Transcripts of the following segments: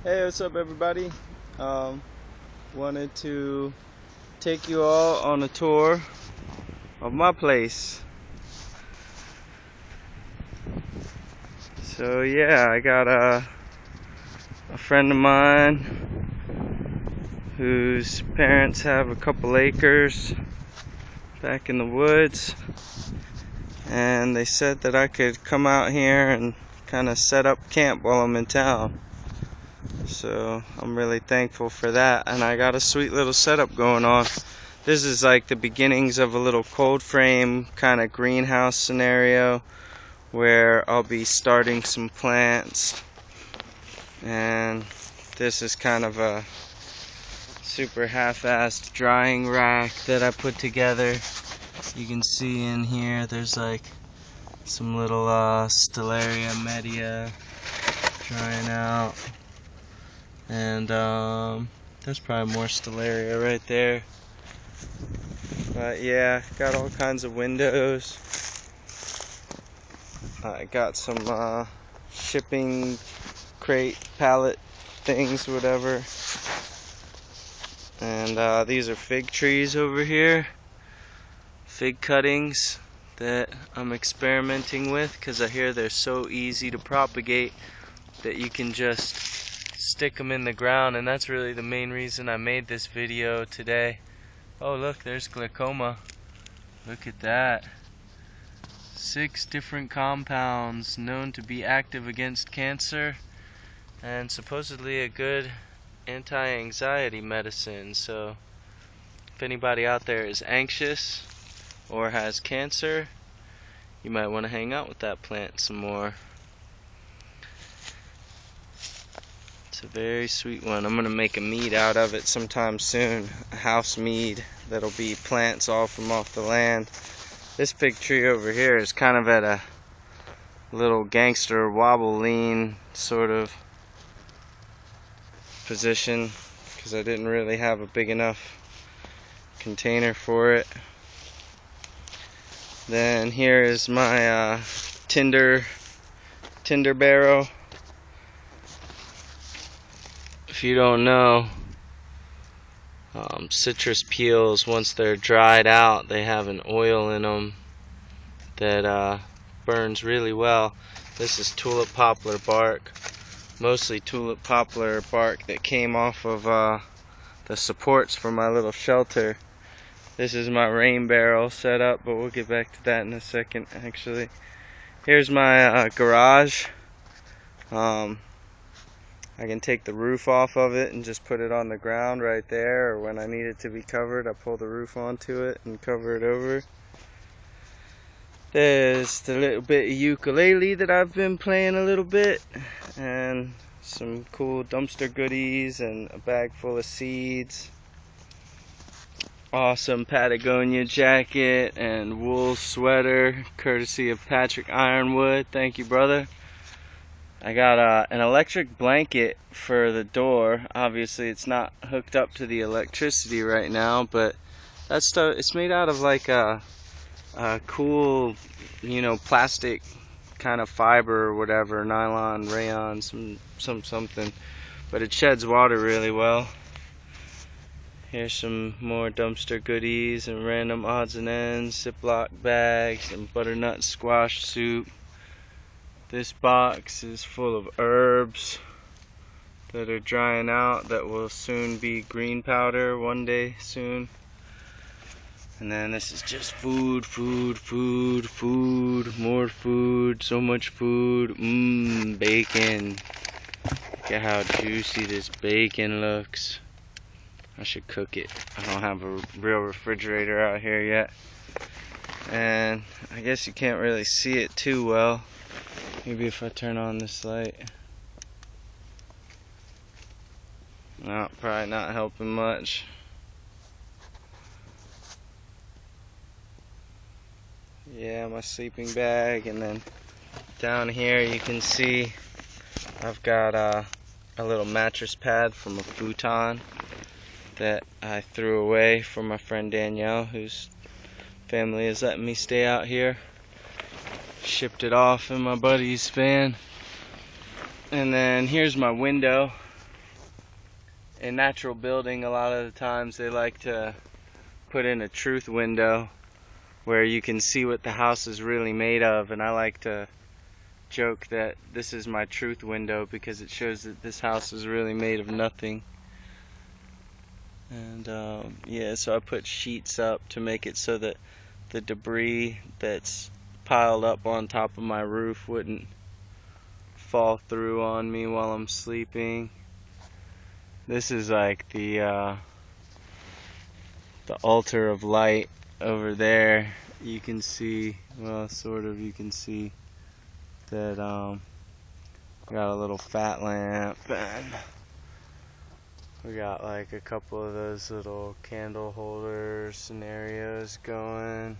Hey, what's up, everybody? Wanted to take you all on a tour of my place. So yeah, I got a friend of mine whose parents have a couple acres back in the woods, and they said that I could come out here and kind of set up camp while I'm in town. So I'm really thankful for that, and I got a sweet little setup going on. This is like the beginnings of a little cold frame kind of greenhouse scenario where I'll be starting some plants, and this is kind of a super half-assed drying rack that I put together. You can see in here there's like some little Stellaria media drying out, and there's probably more Stellaria right there. But yeah, got all kinds of windows. I got some shipping crate pallet things, whatever. And these are fig trees over here. Fig cuttings that I'm experimenting with because I hear they're so easy to propagate that you can just stick them in the ground, and that's really the main reason I made this video today. Oh look, there's glaucoma. Look at that. 6 different compounds known to be active against cancer and supposedly a good anti-anxiety medicine. So if anybody out there is anxious or has cancer, you might want to hang out with that plant some more. It's a very sweet one. I'm going to make a mead out of it sometime soon, a house mead that'll be plants all from off the land. This fig tree over here is kind of at a little gangster wobble lean sort of position because I didn't really have a big enough container for it. Then here is my tinder barrel. If you don't know, citrus peels, once they're dried out, they have an oil in them that burns really well. This is tulip poplar bark, mostly tulip poplar bark that came off of the supports for my little shelter. This is my rain barrel set up, but we'll get back to that in a second. Actually, here's my garage. I can take the roof off of it and just put it on the ground right there, or when I need it to be covered, I pull the roof onto it and cover it over. There's the little bit of ukulele that I've been playing a little bit, and some cool dumpster goodies and a bag full of seeds. Awesome Patagonia jacket and wool sweater, courtesy of Patrick Ironwood. Thank you, brother. I got an electric blanket for the door. Obviously it's not hooked up to the electricity right now, but that stuff, it's made out of like a cool, plastic kind of fiber or whatever, nylon, rayon, something, but it sheds water really well. Here's some more dumpster goodies and random odds and ends, Ziploc bags and butternut squash soup. This box is full of herbs that are drying out that will soon be green powder one day soon. And then this is just food, more food, so much food. Bacon. Look at how juicy this bacon looks. I should cook it. I don't have a real refrigerator out here yet. And I guess you can't really see it too well. Maybe if I turn on this light. No, probably not helping much. Yeah, my sleeping bag, and then down here you can see I've got a little mattress pad from a futon that I threw away for my friend Danielle, whose family is letting me stay out here. Shipped it off in my buddy's van. And then here's my window. in natural building, a lot of the times they like to put in a truth window where you can see what the house is really made of, and I like to joke that this is my truth window because it shows that this house is really made of nothing. And yeah, so I put sheets up to make it so that the debris that's piled up on top of my roof wouldn't fall through on me while I'm sleeping. This is like the altar of light over there. You can see, well, sort of, you can see that got a little fat lamp, and we got like a couple of those little candle holder scenarios going.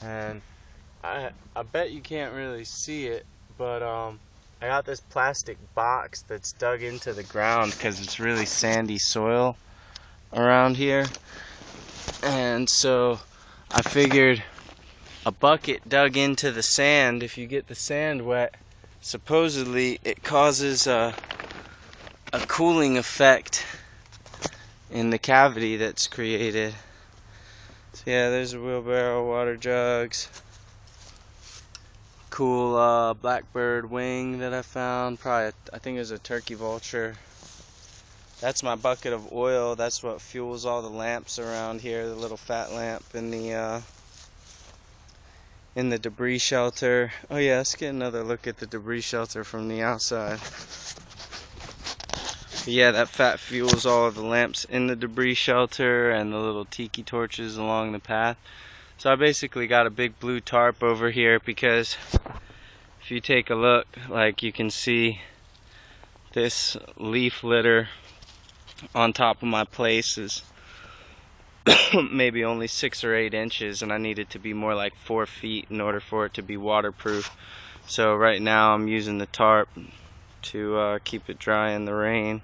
And I bet you can't really see it, but I got this plastic box that's dug into the ground because it's really sandy soil around here. And so I figured a bucket dug into the sand, if you get the sand wet, supposedly it causes a cooling effect in the cavity that's created. So yeah, there's a wheelbarrow, water jugs, cool blackbird wing that I found, probably I think it was a turkey vulture. That's my bucket of oil. That's what fuels all the lamps around here, the little fat lamp in the debris shelter. Oh yeah, let's get another look at the debris shelter from the outside. But yeah, that fat fuels all of the lamps in the debris shelter and the little tiki torches along the path. So I basically got a big blue tarp over here because if you take a look, like you can see this leaf litter on top of my place is maybe only 6 or 8 inches, and I need it to be more like 4 feet in order for it to be waterproof. So right now I'm using the tarp to keep it dry in the rain.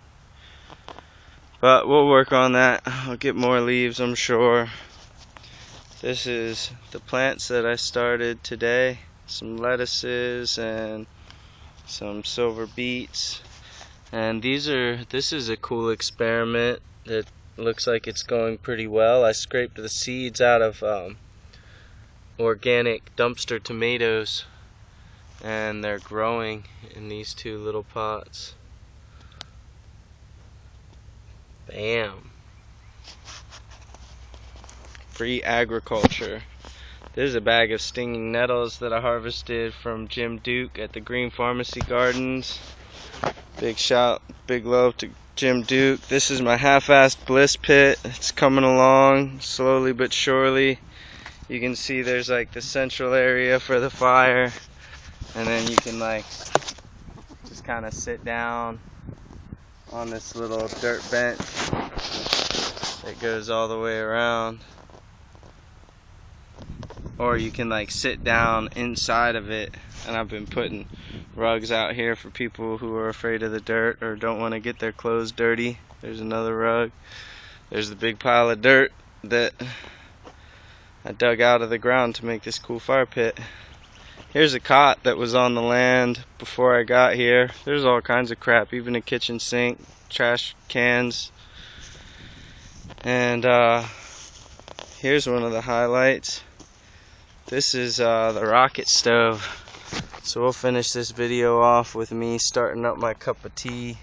But we'll work on that. I'll get more leaves, I'm sure. This is the plants that I started today. Some lettuces and some silver beets. And this is a cool experiment that looks like it's going pretty well. I scraped the seeds out of organic dumpster tomatoes, and they're growing in these 2 little pots. Bam. Free agriculture. There's a bag of stinging nettles that I harvested from Jim Duke at the Green Pharmacy Gardens. Big shout, big love to Jim Duke. This is my half-assed bliss pit. It's coming along slowly but surely. You can see there's like the central area for the fire, and then you can like just kind of sit down on this little dirt bench that goes all the way around. Or you can like sit down inside of it, and I've been putting rugs out here for people who are afraid of the dirt or don't want to get their clothes dirty. There's another rug. There's the big pile of dirt that I dug out of the ground to make this cool fire pit. Here's a cot that was on the land before I got here. There's all kinds of crap, even a kitchen sink, trash cans. And here's one of the highlights. This is the rocket stove. So we'll finish this video off with me starting up my cup of tea.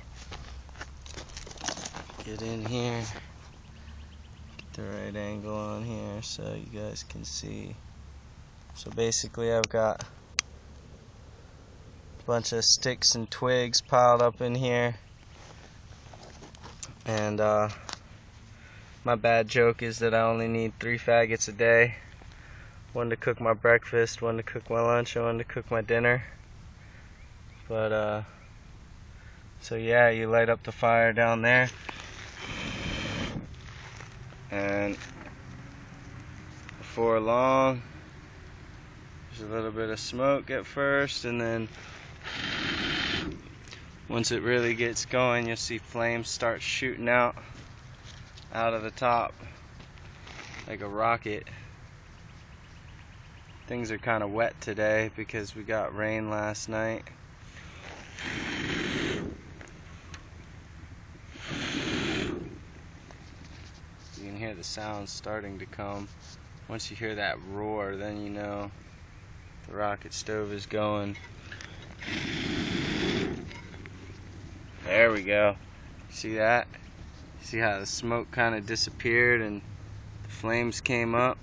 Get in here. Get the right angle on here so you guys can see. So basically I've got a bunch of sticks and twigs piled up in here. And my bad joke is that I only need 3 faggots a day. 1 to cook my breakfast, 1 to cook my lunch, and 1 to cook my dinner. But so yeah, you light up the fire down there, and before long there's a little bit of smoke at first, and then once it really gets going, you'll see flames start shooting out of the top like a rocket. Things are kind of wet today because we got rain last night. the sound's starting to come. Once you hear that roar, then you know the rocket stove is going. There we go. See that? See how the smoke kind of disappeared and the flames came up?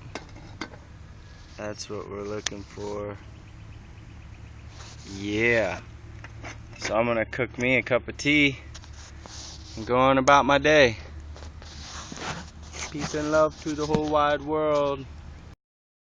That's what we're looking for. Yeah. So I'm gonna cook me a cup of tea and go on about my day. Peace and love to the whole wide world.